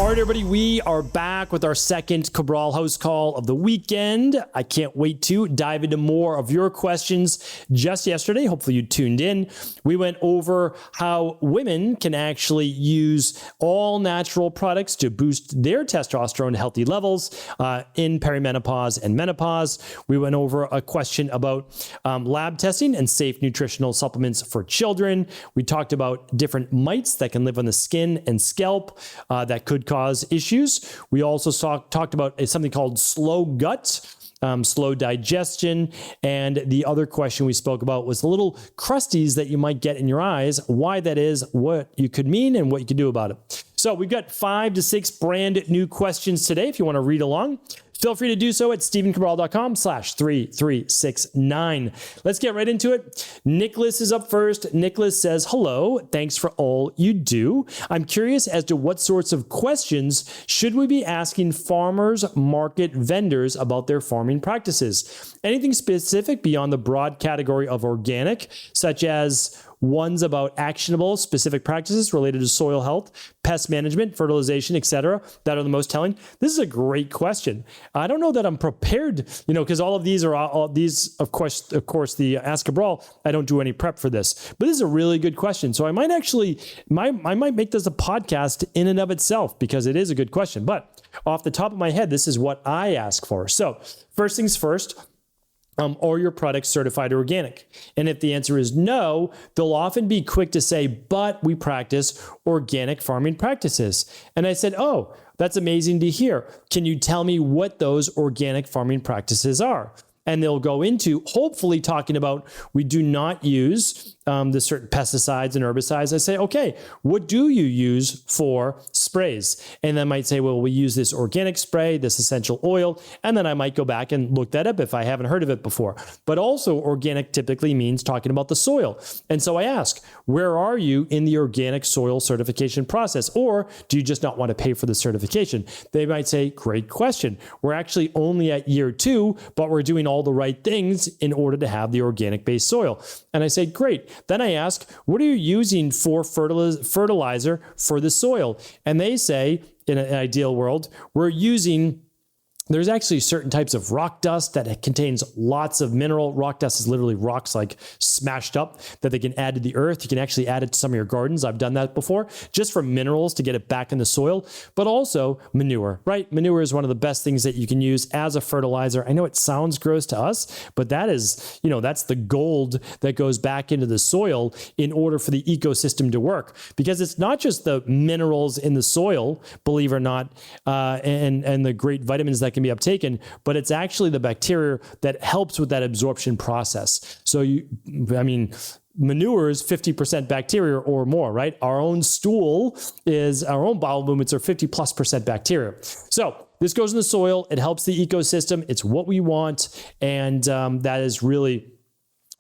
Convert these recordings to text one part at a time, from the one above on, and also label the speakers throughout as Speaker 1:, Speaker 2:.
Speaker 1: All right, everybody, we are back with our second Cabral HouseCall of the weekend. I can't wait to dive into more of your questions. Just yesterday, hopefully you tuned in, we went over how women can actually use all natural products to boost their testosterone to healthy levels in perimenopause and menopause. We went over a question about lab testing and safe nutritional supplements for children. We talked about different mites that can live on the skin and scalp that could cause issues. We also talked about something called slow gut, slow digestion. And the other question we spoke about was the little crusties that you might get in your eyes, why that is, what you could mean, and what you could do about it. So we've got 5 to 6 brand new questions today. If you want to read along, feel free to do so at stephencabral.com/3369. Let's get right into it. Nicholas is up first. Nicholas says, hello, thanks for all you do. I'm curious as to what sorts of questions should we be asking farmers market vendors about their farming practices? Anything specific beyond the broad category of organic, such as ones about actionable specific practices related to soil health, pest management, fertilization, etc., that are the most telling? This is a great question. I don't know that I'm prepared, because all of these are of course, the Ask Cabral. I don't do any prep for this, but this is a really good question. So I might actually, I might make this a podcast in and of itself because it is a good question. But off the top of my head, this is what I ask for. So first things first. Are your products certified organic? And if the answer is no, they'll often be quick to say, but we practice organic farming practices. And I said, oh, that's amazing to hear. Can you tell me what those organic farming practices are? And they'll go into hopefully talking about, we do not use the certain pesticides and herbicides. I say, okay, what do you use for sprays? And they might say, well, we use this organic spray, this essential oil. And then I might go back and look that up if I haven't heard of it before. But also organic typically means talking about the soil. And so I ask, where are you in the organic soil certification process? Or do you just not want to pay for the certification? They might say, great question. We're actually only at year 2, but we're doing all the right things in order to have the organic based soil. And I say, great. Then I ask, what are you using for fertilizer for the soil? And they say, in an ideal world, there's actually certain types of rock dust that contains lots of mineral. Rock dust is literally rocks like smashed up that they can add to the earth. You can actually add it to some of your gardens. I've done that before, just for minerals to get it back in the soil, but also manure, right? Manure is one of the best things that you can use as a fertilizer. I know it sounds gross to us, but that is, that's the gold that goes back into the soil in order for the ecosystem to work, because it's not just the minerals in the soil, believe it or not, and the great vitamins that can be uptaken, but it's actually the bacteria that helps with that absorption process. So manure is 50% bacteria or more, right? Our own bowel movements are 50+% bacteria. So this goes in the soil. It helps the ecosystem. It's what we want. And that is really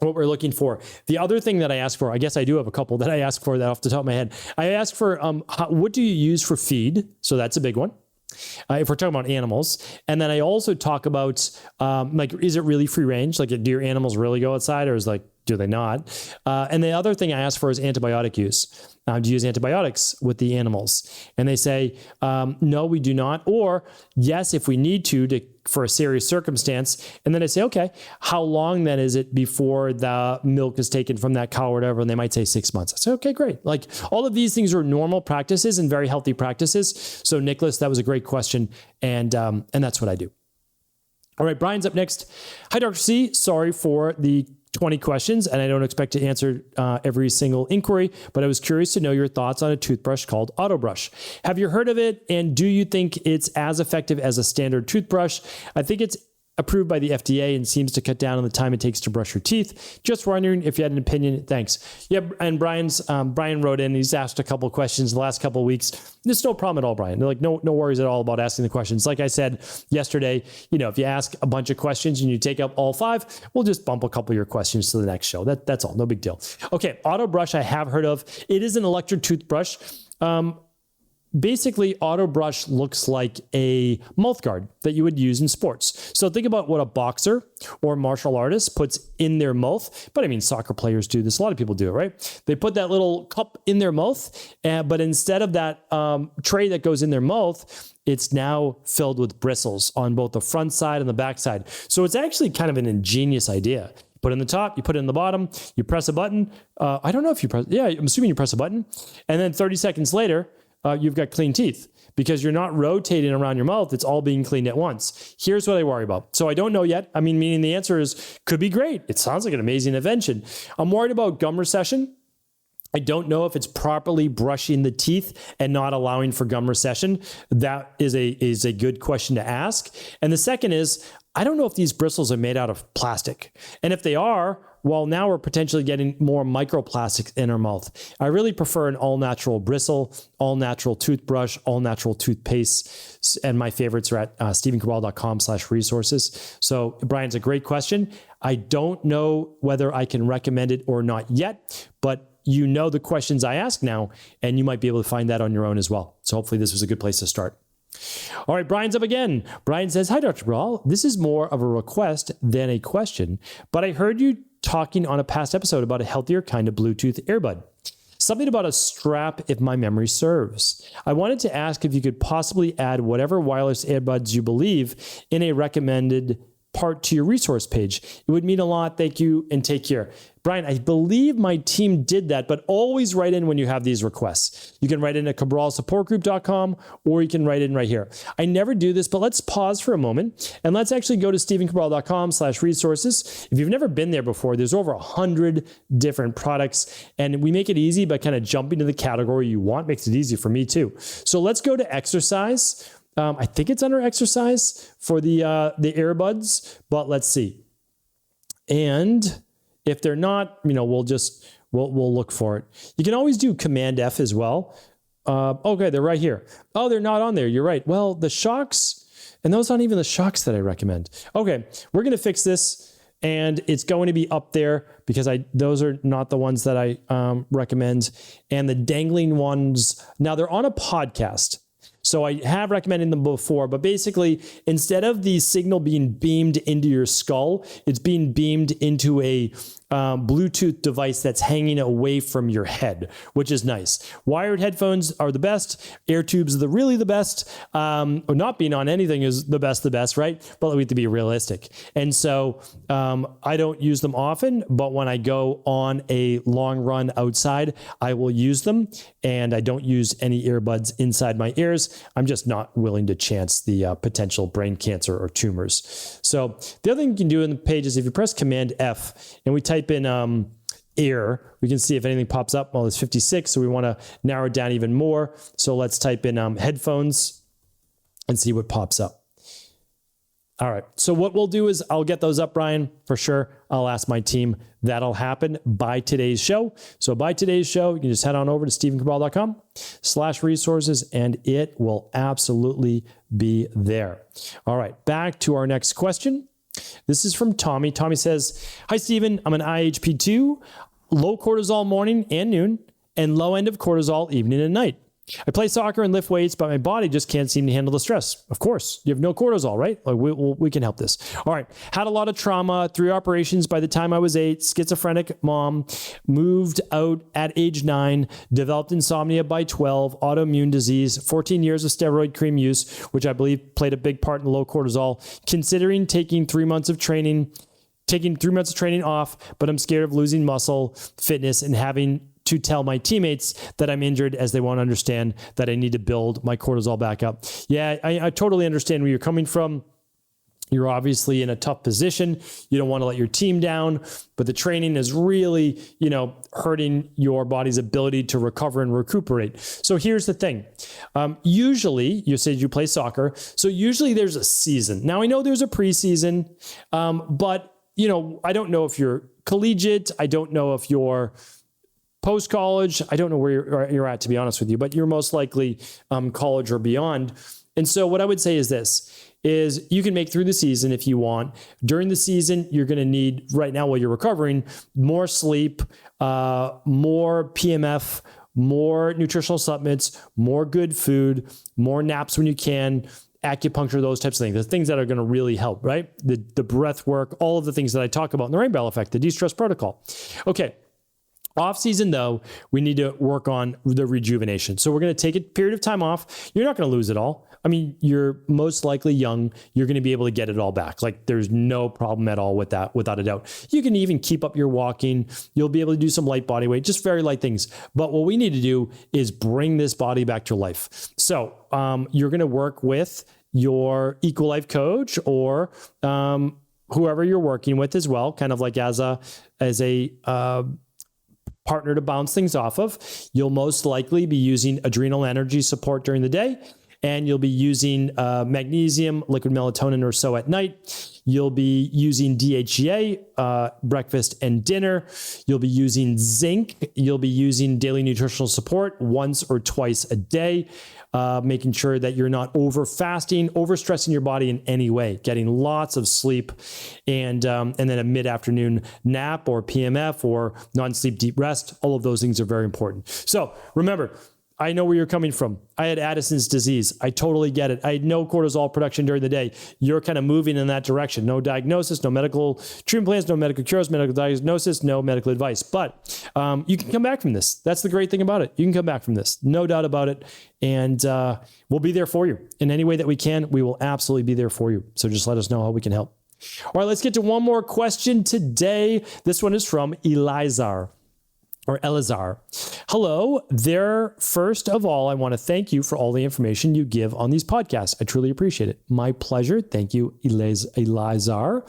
Speaker 1: what we're looking for. The other thing that I ask for, I guess I do have a couple that I ask for that off the top of my head. I ask for, what do you use for feed? So that's a big one. If we're talking about animals. And then I also talk about, is it really free range? Like, do your animals really go outside, or do they not? And the other thing I ask for is antibiotic use. Do you use antibiotics with the animals? And they say, no, we do not. Or yes, if we need to for a serious circumstance. And then I say, okay, how long then is it before the milk is taken from that cow or whatever? And they might say 6 months. I say, okay, great. Like, all of these things are normal practices and very healthy practices. So Nicholas, that was a great question. And that's what I do. All right, Brian's up next. Hi, Dr. C. Sorry for the 20 questions, and I don't expect to answer every single inquiry, but I was curious to know your thoughts on a toothbrush called Autobrush. Have you heard of it, and do you think it's as effective as a standard toothbrush? I think it's approved by the FDA and seems to cut down on the time it takes to brush your teeth. Just wondering if you had an opinion. Thanks. Yeah, and Brian wrote in. He's asked a couple of questions the last couple of weeks. There's no problem at all, Brian. They're like, no worries at all about asking the questions. Like I said yesterday, if you ask a bunch of questions and you take up all 5, we'll just bump a couple of your questions to the next show. That's all. No big deal. Okay, Autobrush I have heard of. It is an electric toothbrush. basically, Autobrush looks like a mouth guard that you would use in sports. So think about what a boxer or martial artist puts in their mouth. But I mean, soccer players do this. A lot of people do it, right? They put that little cup in their mouth, but instead of that tray that goes in their mouth, it's now filled with bristles on both the front side and the back side. So it's actually kind of an ingenious idea. Put it in the top, you put it in the bottom, you press a button. I don't know if you press, yeah, I'm assuming you press a button. And then 30 seconds later, you've got clean teeth because you're not rotating around your mouth. It's all being cleaned at once. Here's what I worry about. So I don't know yet. I mean, meaning the answer is could be great. It sounds like an amazing invention. I'm worried about gum recession. I don't know if it's properly brushing the teeth and not allowing for gum recession. That is a good question to ask. And the second is, I don't know if these bristles are made out of plastic. And if they are, well, now we're potentially getting more microplastics in our mouth. I really prefer an all-natural bristle, all-natural toothbrush, all-natural toothpaste. And my favorites are at stephencabral.com/resources. So Brian's a great question. I don't know whether I can recommend it or not yet, but you know the questions I ask now, and you might be able to find that on your own as well. So hopefully this was a good place to start. All right, Brian's up again. Brian says, hi, Dr. Cabral. This is more of a request than a question, but I heard you talking on a past episode about a healthier kind of Bluetooth earbud. Something about a strap, if my memory serves. I wanted to ask if you could possibly add whatever wireless earbuds you believe in a recommended part to your resource page. It would mean a lot. Thank you and take care. Brian, I believe my team did that, but always write in when you have these requests. You can write in at cabralsupportgroup.com or you can write in right here. I never do this, but let's pause for a moment and let's actually go to stephencabral.com/resources. If you've never been there before, there's over 100 different products and we make it easy by kind of jumping to the category you want. Makes it easy for me too. So let's go to exercise. I think it's under exercise for the earbuds, but let's see. And if they're not, we'll look for it. You can always do Command F as well. Okay, they're right here. Oh, they're not on there. You're right. Well, the shocks, and those aren't even the shocks that I recommend. Okay, we're going to fix this, and it's going to be up there because those are not the ones that I recommend. And the dangling ones, now they're on a podcast. So I have recommended them before, but basically instead of the signal being beamed into your skull, it's being beamed into a Bluetooth device that's hanging away from your head, which is nice. Wired headphones are the best. Air tubes are really the best. Or not being on anything is the best, right? But we have to be realistic. And so I don't use them often, but when I go on a long run outside, I will use them. And I don't use any earbuds inside my ears. I'm just not willing to chance the potential brain cancer or tumors. So the other thing you can do in the page is if you press Command F and we type in air, we can see if anything pops up. Well, it's 56, so we want to narrow it down even more. So let's type in headphones and see what pops up. All right, so what we'll do is I'll get those up, Brian, for sure. I'll ask my team. That'll happen by today's show. So by today's show, you can just head on over to stephencabral.com/resources and it will absolutely be there. All right, back to our next question. This is from Tommy. Tommy says, hi, Stephen. I'm an IHP2, low cortisol morning and noon, and low end of cortisol evening and night. I play soccer and lift weights, but my body just can't seem to handle the stress. Of course, you have no cortisol, right? Like we can help this. All right. Had a lot of trauma, 3 operations by the time I was 8, schizophrenic mom, moved out at age 9, developed insomnia by 12, autoimmune disease, 14 years of steroid cream use, which I believe played a big part in low cortisol, considering taking 3 months of training, off, but I'm scared of losing muscle, fitness, and having to tell my teammates that I'm injured as they won't understand that I need to build my cortisol back up. Yeah, I totally understand where you're coming from. You're obviously in a tough position. You don't want to let your team down, but the training is really, hurting your body's ability to recover and recuperate. So here's the thing. Usually, you said you play soccer, so usually there's a season. Now I know there's a preseason, but I don't know if you're collegiate. I don't know if you're post-college. I don't know where you're at, to be honest with you, but you're most likely college or beyond. And so what I would say is this, is you can make through the season if you want. During the season, you're going to need, right now while you're recovering, more sleep, more PMF, more nutritional supplements, more good food, more naps when you can, acupuncture, those types of things. The things that are going to really help, right? The breath work, all of the things that I talk about in the rain barrel effect, the de-stress protocol. Okay. Off season though, we need to work on the rejuvenation. So we're going to take a period of time off. You're not going to lose it all. I mean, you're most likely young. You're going to be able to get it all back. Like there's no problem at all with that, without a doubt. You can even keep up your walking. You'll be able to do some light body weight, just very light things. But what we need to do is bring this body back to life. So you're going to work with your Equalife coach or whoever you're working with as well, kind of like as a partner to bounce things off of. You'll most likely be using adrenal energy support during the day, and you'll be using magnesium, liquid melatonin or so at night. You'll be using DHEA, breakfast and dinner. You'll be using zinc. You'll be using daily nutritional support once or twice a day, making sure that you're not over fasting, overstressing your body in any way, getting lots of sleep, and then a mid-afternoon nap or PMF or non-sleep deep rest. All of those things are very important. So remember, I know where you're coming from. I had Addison's disease. I totally get it. I had no cortisol production during the day. You're kind of moving in that direction. No diagnosis, no medical treatment plans, no medical cures, medical diagnosis, no medical advice. But you can come back from this. That's the great thing about it. You can come back from this. No doubt about it. And we'll be there for you. In any way that we can, we will absolutely be there for you. So just let us know how we can help. All right, let's get to one more question today. This one is from Elizar. Or Elazar. Hello there. First of all, I want to thank you for all the information you give on these podcasts. I truly appreciate it. My pleasure. Thank you, Elazar.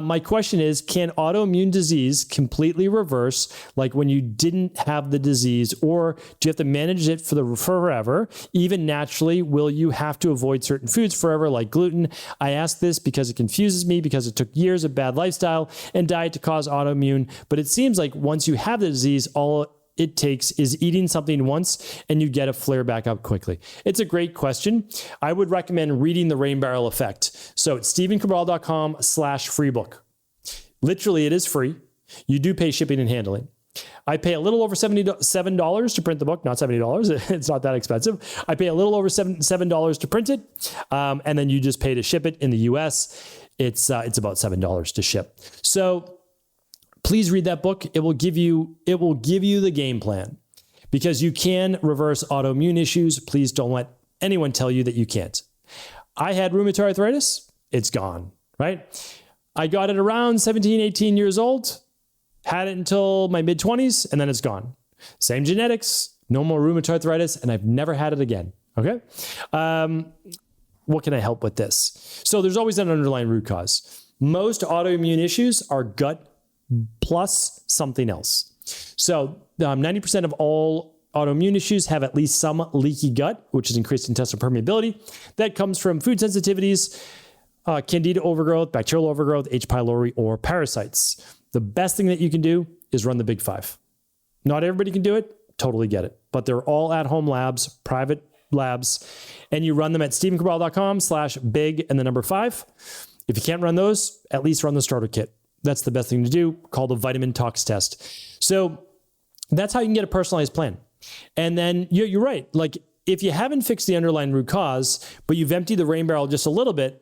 Speaker 1: My question is, can autoimmune disease completely reverse like when you didn't have the disease, or do you have to manage it for forever? Even naturally, will you have to avoid certain foods forever like gluten? I ask this because it confuses me, because it took years of bad lifestyle and diet to cause autoimmune. But it seems like once you have the disease, all it takes is eating something once and you get a flare back up quickly. It's a great question. I would recommend reading The Rain Barrel Effect. So it's StephenCabral.com/freebook. Literally, it is free. You do pay shipping and handling. I pay a little over $77 to print the book, not $70. It's not that expensive. I pay a little over $7 to print it. And then you just pay to ship it in the US. It's about $7 to ship. So please read that book. It will give you the game plan, because you can reverse autoimmune issues. Please don't let anyone tell you that you can't. I had rheumatoid arthritis. It's gone, right? I got it around 17, 18 years old, had it until my mid-20s, and then it's gone. Same genetics, no more rheumatoid arthritis, and I've never had it again. Okay. What can I help with this? So there's always an underlying root cause. Most autoimmune issues are gut plus something else. So 90% of all autoimmune issues have at least some leaky gut, which is increased intestinal permeability. That comes from food sensitivities, candida overgrowth, bacterial overgrowth, H. pylori, or parasites. The best thing that you can do is run the Big Five. Not everybody can do it. Totally get it. But they're all at-home labs, private labs, and you run them at StephenCabral.com/big and the number 5. If you can't run those, at least run the starter kit. That's the best thing to do, called a vitamin tox test. So that's how you can get a personalized plan. And then you're right. Like if you haven't fixed the underlying root cause, but you've emptied the rain barrel just a little bit,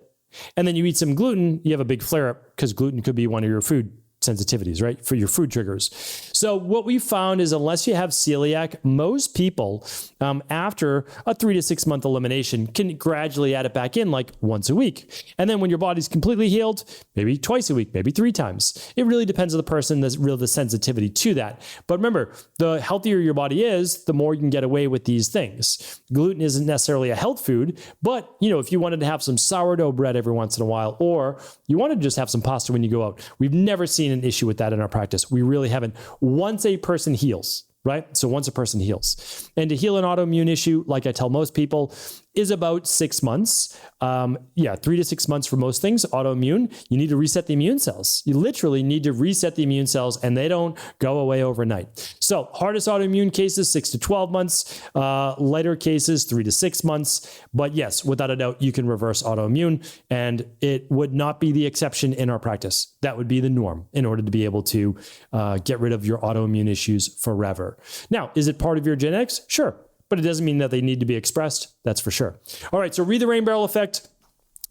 Speaker 1: and then you eat some gluten, you have a big flare up, because gluten could be one of your food sensitivities, right? For your food triggers. So what we found is, unless you have celiac, most people after a 3 to 6 month elimination can gradually add it back in, like once a week. And then when your body's completely healed, maybe twice a week, maybe 3 times. It really depends on the person, the sensitivity to that. But remember, the healthier your body is, the more you can get away with these things. Gluten isn't necessarily a health food, but if you wanted to have some sourdough bread every once in a while, or you wanted to just have some pasta when you go out, we've never seen an issue with that in our practice. We really haven't. Once a person heals, right? So once a person heals. And to heal an autoimmune issue, like I tell most people, is about 6 months. 3 to 6 months for most things. Autoimmune, you need to reset the immune cells. You literally need to reset the immune cells, and they don't go away overnight. So hardest autoimmune cases, 6 to 12 months. Lighter cases, 3 to 6 months. But yes, without a doubt, you can reverse autoimmune, and it would not be the exception in our practice. That would be the norm in order to be able to get rid of your autoimmune issues forever. Now, is it part of your genetics? Sure. But it doesn't mean that they need to be expressed. That's for sure. All right, so read the rain barrel effect,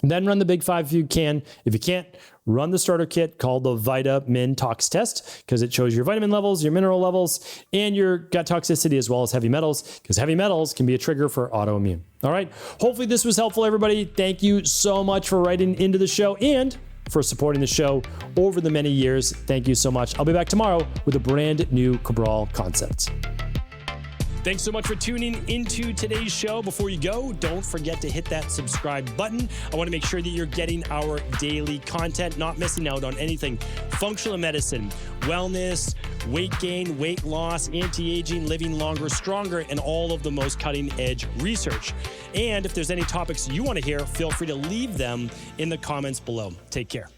Speaker 1: then run the Big Five if you can. If you can't, run the starter kit called the Vitamin Tox Test, because it shows your vitamin levels, your mineral levels, and your gut toxicity, as well as heavy metals, because heavy metals can be a trigger for autoimmune. All right, hopefully this was helpful, everybody. Thank you so much for writing into the show and for supporting the show over the many years. Thank you so much. I'll be back tomorrow with a brand new Cabral concept. Thanks so much for tuning into today's show. Before you go, don't forget to hit that subscribe button. I want to make sure that you're getting our daily content, not missing out on anything functional medicine, wellness, weight gain, weight loss, anti-aging, living longer, stronger, and all of the most cutting-edge research. And if there's any topics you want to hear, feel free to leave them in the comments below. Take care.